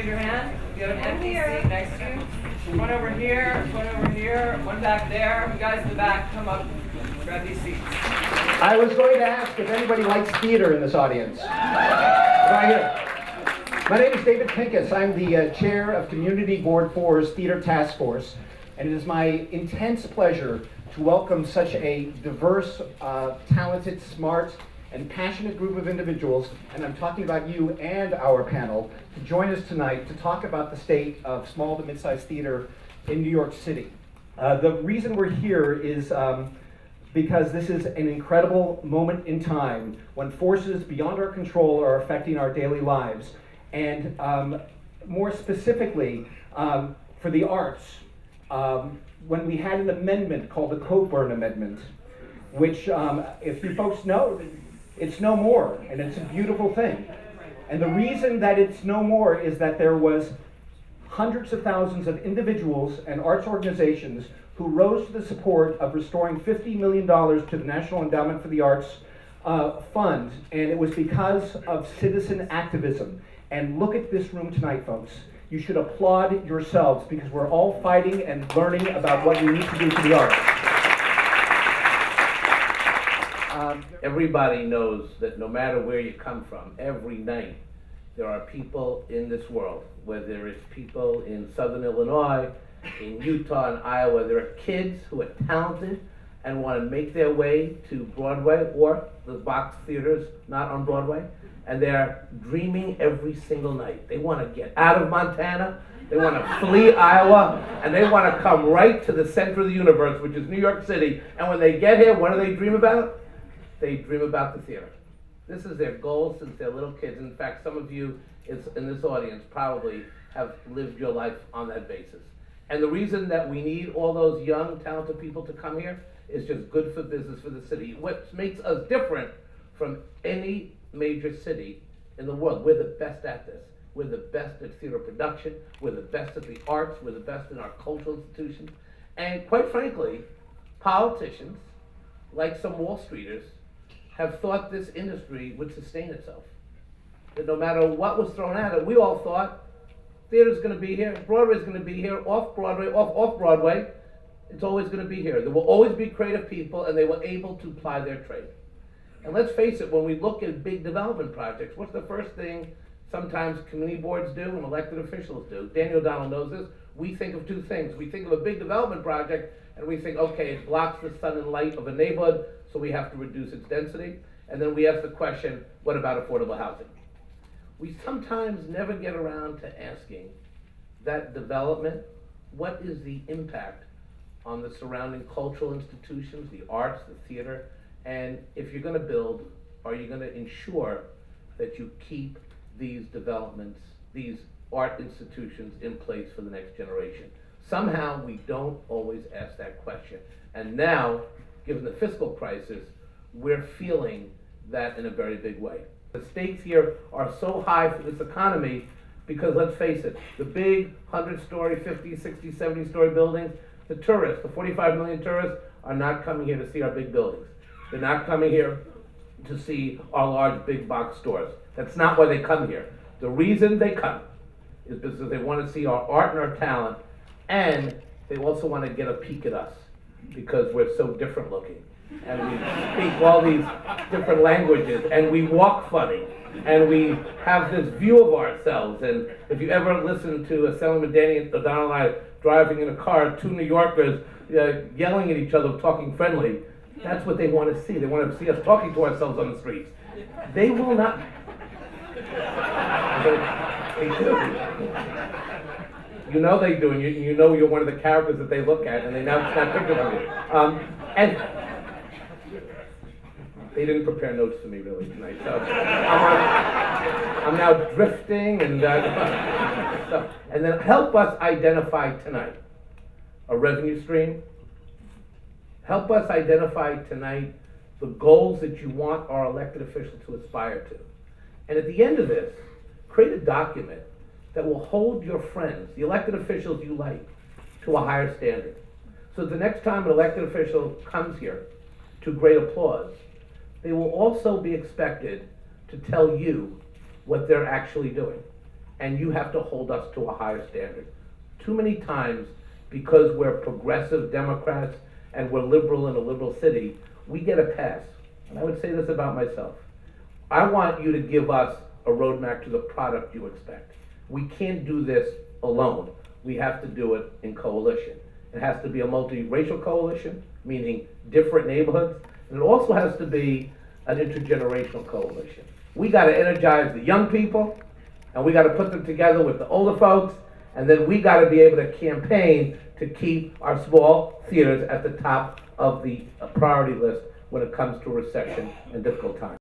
raise your hand. If you have an empty seat next to you. One over here, one back there. You guys in the back, come up, grab these seats. I was going to ask if anybody likes theater in this audience. Right here. My name is David Pincus. I'm the chair of Community Board 4's Theater Task Force, and it is my intense pleasure to welcome such a diverse, talented, smart, and passionate group of individuals, and I'm talking about you and our panel, to join us tonight to talk about the state of small to mid-sized theater in New York City. The reason we're here is because this is an incredible moment in time when forces beyond our control are affecting our daily lives. And more specifically, for the arts, when we had an amendment called the Coburn Amendment, which, if you folks know, it's no more, and it's a beautiful thing. And the reason that it's no more is that there was hundreds of thousands of individuals and arts organizations who rose to the support of restoring $50 million to the National Endowment for the Arts Fund, and it was because of citizen activism. And look at this room tonight, folks. You should applaud yourselves because we're all fighting and learning about what we need to do for the arts. Everybody knows that no matter where you come from, every night there are people in this world, whether it's people in Southern Illinois, in Utah and Iowa, there are kids who are talented and want to make their way to Broadway or the box theaters not on Broadway, and they're dreaming every single night. They want to get out of Montana, they want to flee Iowa, and they want to come right to the center of the universe, which is New York City. And when they get here, what do they dream about? They dream about the theater. This is their goal since they're little kids. In fact, some of you in this audience probably have lived your life on that basis. And the reason that we need all those young, talented people to come here is just good for business for the city. What makes us different from any major city in the world, we're the best at this. We're the best at theater production. We're the best at the arts. We're the best in our cultural institutions. And quite frankly, politicians, like some Wall Streeters, have thought this industry would sustain itself. That no matter what was thrown at it, we all thought theater's going to be here, Broadway's going to be here, off-Broadway, off-Broadway, it's always going to be here. There will always be creative people, and they were able to ply their trade. And let's face it, when we look at big development projects, what's the first thing sometimes community boards do and elected officials do? Daniel O'Donnell knows this. We think of two things. We think of a big development project, and we think, okay, it blocks the sun and light of a neighborhood, so we have to reduce its density. And then we ask the question, what about affordable housing? We sometimes never get around to asking that development, what is the impact on the surrounding cultural institutions, the arts, the theater, and if you're going to build, are you going to ensure that you keep these developments, these art institutions in place for the next generation? Somehow we don't always ask that question. And now, given the fiscal crisis, we're feeling that in a very big way. The stakes here are so high for this economy because, let's face it, the big 100-story, 50, 60, 70-story buildings, the tourists, the 45 million tourists, are not coming here to see our big buildings. They're not coming here to see our large big box stores. That's not why they come here. The reason they come is because they want to see our art and our talent, and they also want to get a peek at us because we're so different looking. And we speak all these different languages, and we walk funny, and we have this view of ourselves. And if you ever listen to Assemblyman Danny O'Donnell and I driving in a car, two New Yorkers yelling at each other, talking friendly, that's what they want to see. They want to see us talking to ourselves on the streets. They will not. They do. You know they do, and you know you're one of the characters that they look at, and they now snap pictures of you. And they didn't prepare notes for me really tonight, so I'm now drifting, and and then help us identify tonight a revenue stream. Help us identify tonight the goals that you want our elected officials to aspire to. And at the end of this, create a document that will hold your friends, the elected officials you like, to a higher standard. So the next time an elected official comes here to great applause, they will also be expected to tell you what they're actually doing. and you have to hold us to a higher standard. Too many times, because we're progressive Democrats and we're liberal in a liberal city, we get a pass. And I would say this about myself. I want you to give us a roadmap to the product you expect. We can't do this alone. We have to do it in coalition. It has to be a multiracial coalition, meaning different neighborhoods, and it also has to be an intergenerational coalition. We gotta energize the young people, and we gotta put them together with the older folks, and then we gotta be able to campaign to keep our small theaters at the top of the priority list when it comes to recession and difficult times.